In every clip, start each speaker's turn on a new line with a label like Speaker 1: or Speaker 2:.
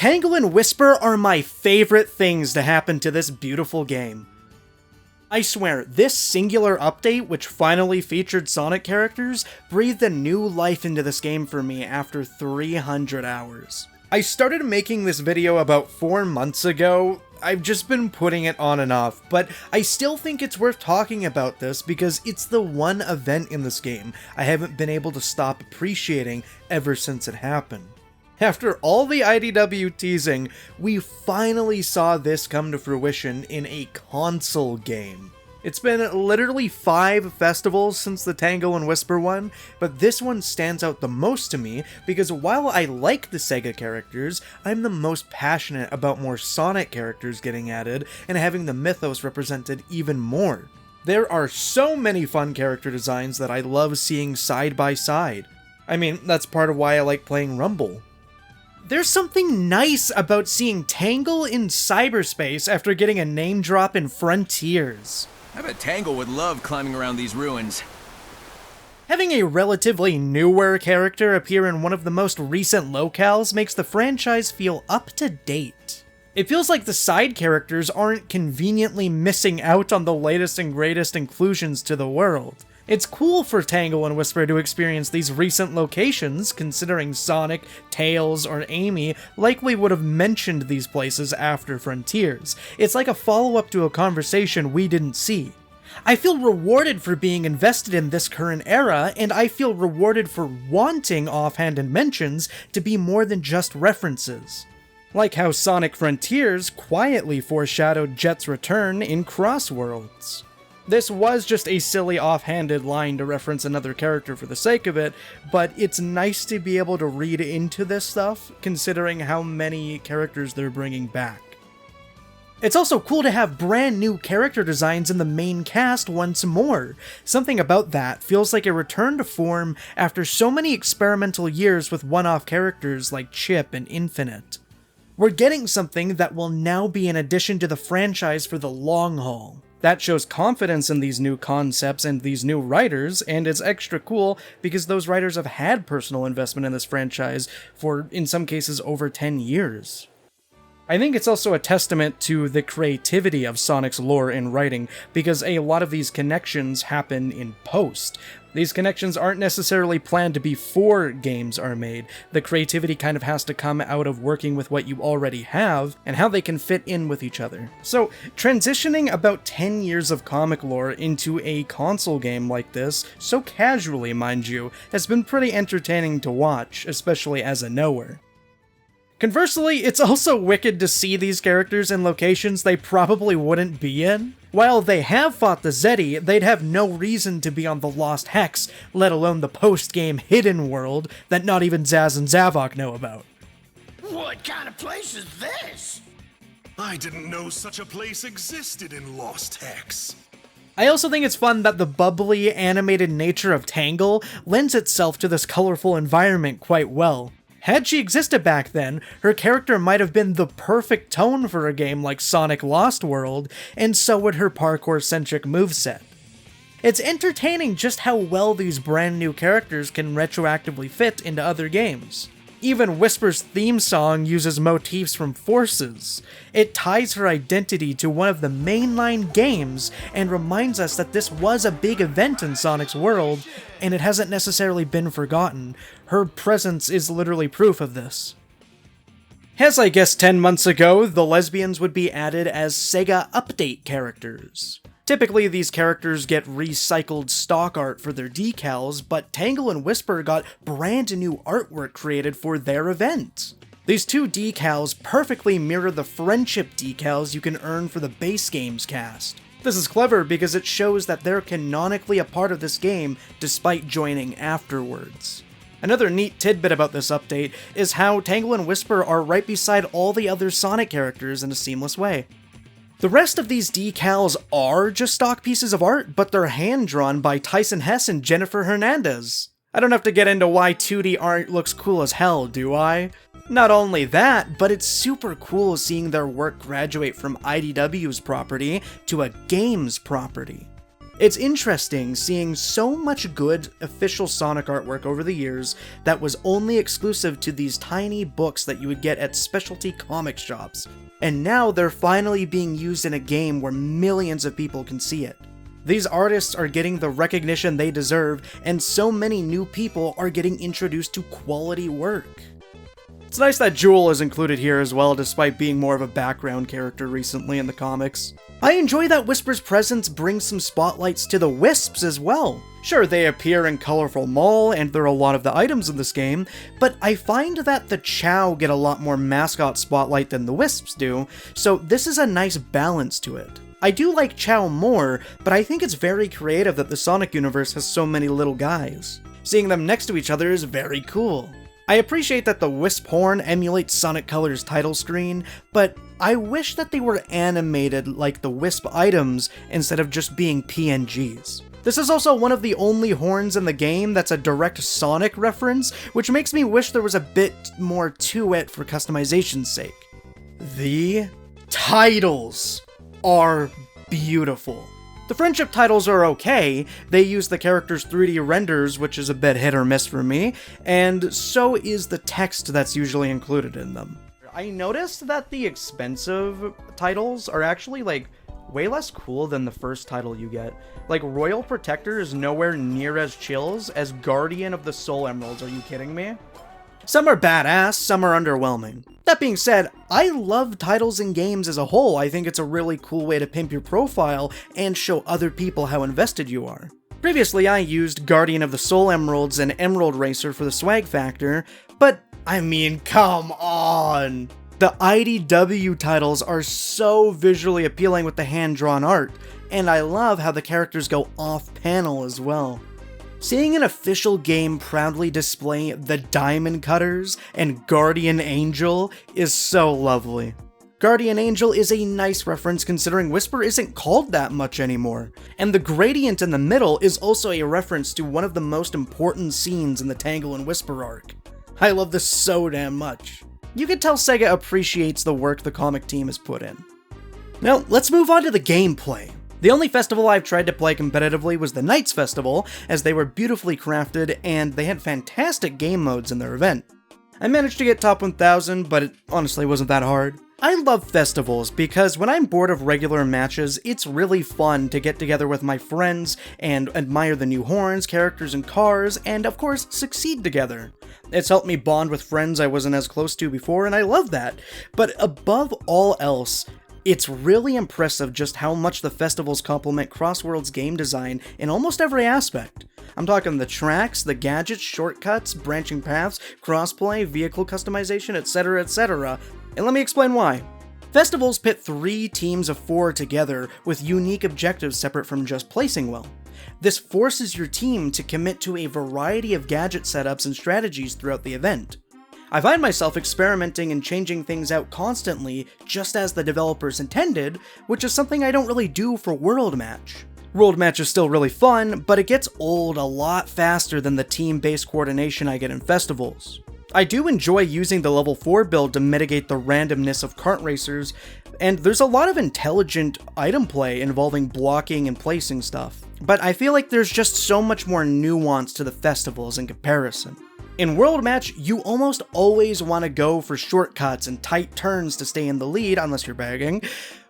Speaker 1: Tangle and Whisper are my favorite things to happen to this beautiful game. I swear, this singular update, which finally featured Sonic characters, breathed a new life into this game for me after 300 hours. I started making this video about 4 months ago. I've just been putting it on and off, but I still think it's worth talking about this because it's the one event in this game I haven't been able to stop appreciating ever since it happened. After all the IDW teasing, we finally saw this come to fruition in a console game. It's been literally 5 festivals since the Tangle and Whisper one, but this one stands out the most to me because while I like the Sega characters, I'm the most passionate about more Sonic characters getting added and having the mythos represented even more. There are so many fun character designs that I love seeing side by side. I mean, that's part of why I like playing Rumble. There's something nice about seeing Tangle in cyberspace after getting a name drop in Frontiers.
Speaker 2: I bet Tangle would love climbing around these ruins.
Speaker 1: Having a relatively newer character appear in one of the most recent locales makes the franchise feel up to date. It feels like the side characters aren't conveniently missing out on the latest and greatest inclusions to the world. It's cool for Tangle and Whisper to experience these recent locations, considering Sonic, Tails, or Amy likely would have mentioned these places after Frontiers. It's like a follow-up to a conversation we didn't see. I feel rewarded for being invested in this current era, and I feel rewarded for wanting offhanded mentions to be more than just references. Like how Sonic Frontiers quietly foreshadowed Jet's return in CrossWorlds. This was just a silly offhanded line to reference another character for the sake of it, but it's nice to be able to read into this stuff, considering how many characters they're bringing back. It's also cool to have brand new character designs in the main cast once more. Something about that feels like a return to form after so many experimental years with one-off characters like Chip and Infinite. We're getting something that will now be an addition to the franchise for the long haul. That shows confidence in these new concepts and these new writers, and it's extra cool because those writers have had personal investment in this franchise for, in some cases, over 10 years. I think it's also a testament to the creativity of Sonic's lore and writing, because a lot of these connections happen in post. These connections aren't necessarily planned before games are made. The creativity kind of has to come out of working with what you already have, and how they can fit in with each other. So, transitioning about 10 years of comic lore into a console game like this, so casually mind you, has been pretty entertaining to watch, especially as a knower. Conversely, it's also wicked to see these characters in locations they probably wouldn't be in. While they have fought the Zeti, they'd have no reason to be on the Lost Hex, let alone the post-game hidden world that not even Zaz and Zavok know about.
Speaker 3: What kind of place is this?
Speaker 4: I didn't know such a place existed in Lost Hex.
Speaker 1: I also think it's fun that the bubbly, animated nature of Tangle lends itself to this colorful environment quite well. Had she existed back then, her character might have been the perfect tone for a game like Sonic Lost World, and so would her parkour-centric moveset. It's entertaining just how well these brand new characters can retroactively fit into other games. Even Whisper's theme song uses motifs from Forces. It ties her identity to one of the mainline games and reminds us that this was a big event in Sonic's world, and it hasn't necessarily been forgotten. Her presence is literally proof of this. As I guessed 10 months ago, the lesbians would be added as Sega Update characters. Typically, these characters get recycled stock art for their decals, but Tangle and Whisper got brand new artwork created for their event. These 2 decals perfectly mirror the friendship decals you can earn for the base game's cast. This is clever because it shows that they're canonically a part of this game despite joining afterwards. Another neat tidbit about this update is how Tangle and Whisper are right beside all the other Sonic characters in a seamless way. The rest of these decals are just stock pieces of art, but they're hand-drawn by Tyson Hess and Jennifer Hernandez. I don't have to get into why 2D art looks cool as hell, do I? Not only that, but it's super cool seeing their work graduate from IDW's property to a game's property. It's interesting seeing so much good official Sonic artwork over the years that was only exclusive to these tiny books that you would get at specialty comic shops, and now they're finally being used in a game where millions of people can see it. These artists are getting the recognition they deserve, and so many new people are getting introduced to quality work. It's nice that Jewel is included here as well, despite being more of a background character recently in the comics. I enjoy that Whisper's presence brings some spotlights to the Wisps as well. Sure, they appear in Colorful Mall, and there are a lot of the items in this game, but I find that the Chow get a lot more mascot spotlight than the Wisps do, so this is a nice balance to it. I do like Chow more, but I think it's very creative that the Sonic universe has so many little guys. Seeing them next to each other is very cool. I appreciate that the Wisp horn emulates Sonic Colors' title screen, but I wish that they were animated like the Wisp items instead of just being PNGs. This is also one of the only horns in the game that's a direct Sonic reference, which makes me wish there was a bit more to it for customization's sake. The titles are beautiful. The friendship titles are okay, they use the characters' 3D renders, which is a bit hit or miss for me, and so is the text that's usually included in them. I noticed that the expensive titles are actually, way less cool than the first title you get. Royal Protector is nowhere near as chills as Guardian of the Soul Emeralds, are you kidding me? Some are badass, some are underwhelming. That being said, I love titles in games as a whole. I think it's a really cool way to pimp your profile and show other people how invested you are. Previously, I used Guardian of the Soul Emeralds and Emerald Racer for the swag factor, but I mean, come on! The IDW titles are so visually appealing with the hand-drawn art, and I love how the characters go off-panel as well. Seeing an official game proudly display the Diamond Cutters and Guardian Angel is so lovely. Guardian Angel is a nice reference considering Whisper isn't called that much anymore, and the gradient in the middle is also a reference to one of the most important scenes in the Tangle and Whisper arc. I love this so damn much. You can tell Sega appreciates the work the comic team has put in. Now, let's move on to the gameplay. The only festival I've tried to play competitively was the Knights Festival, as they were beautifully crafted and they had fantastic game modes in their event. I managed to get top 1000, but it honestly wasn't that hard. I love festivals because when I'm bored of regular matches, it's really fun to get together with my friends and admire the new horns, characters, and cars, and of course, succeed together. It's helped me bond with friends I wasn't as close to before, and I love that. But above all else, it's really impressive just how much the festivals complement CrossWorlds game design in almost every aspect. I'm talking the tracks, the gadgets, shortcuts, branching paths, crossplay, vehicle customization, etc, etc. And let me explain why. Festivals pit 3 teams of 4 together with unique objectives separate from just placing well. This forces your team to commit to a variety of gadget setups and strategies throughout the event. I find myself experimenting and changing things out constantly, just as the developers intended, which is something I don't really do for World Match. World Match is still really fun, but it gets old a lot faster than the team-based coordination I get in festivals. I do enjoy using the level 4 build to mitigate the randomness of kart racers, and there's a lot of intelligent item play involving blocking and placing stuff. But I feel like there's just so much more nuance to the festivals in comparison. In World Match, you almost always want to go for shortcuts and tight turns to stay in the lead, unless you're bagging.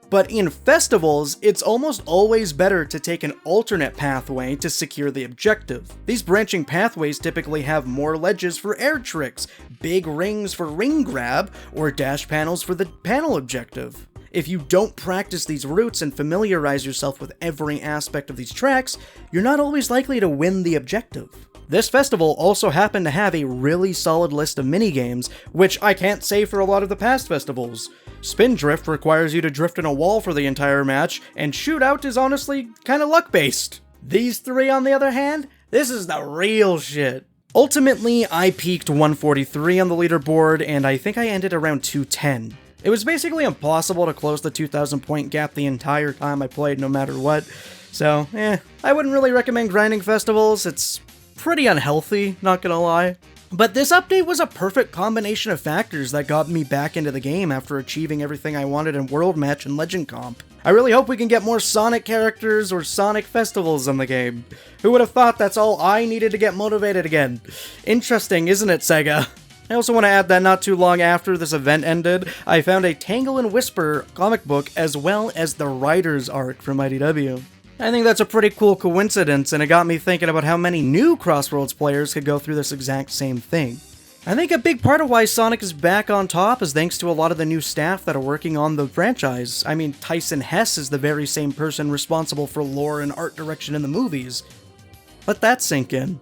Speaker 1: But in festivals, it's almost always better to take an alternate pathway to secure the objective. These branching pathways typically have more ledges for air tricks, big rings for ring grab, or dash panels for the panel objective. If you don't practice these routes and familiarize yourself with every aspect of these tracks, you're not always likely to win the objective. This festival also happened to have a really solid list of minigames, which I can't say for a lot of the past festivals. Spin Drift requires you to drift in a wall for the entire match, and Shootout is honestly kinda luck-based. These 3, on the other hand, this is the real shit. Ultimately, I peaked 143 on the leaderboard, and I think I ended around 210. It was basically impossible to close the 2,000 point gap the entire time I played no matter what, so I wouldn't really recommend grinding festivals. It's pretty unhealthy, not gonna lie. But this update was a perfect combination of factors that got me back into the game after achieving everything I wanted in World Match and Legend Comp. I really hope we can get more Sonic characters or Sonic festivals in the game. Who would have thought that's all I needed to get motivated again? Interesting, isn't it, Sega? I also want to add that not too long after this event ended, I found a Tangle and Whisper comic book as well as the Writer's arc from IDW. I think that's a pretty cool coincidence, and it got me thinking about how many new CrossWorlds players could go through this exact same thing. I think a big part of why Sonic is back on top is thanks to a lot of the new staff that are working on the franchise. I mean, Tyson Hesse is the very same person responsible for lore and art direction in the movies. Let that sink in.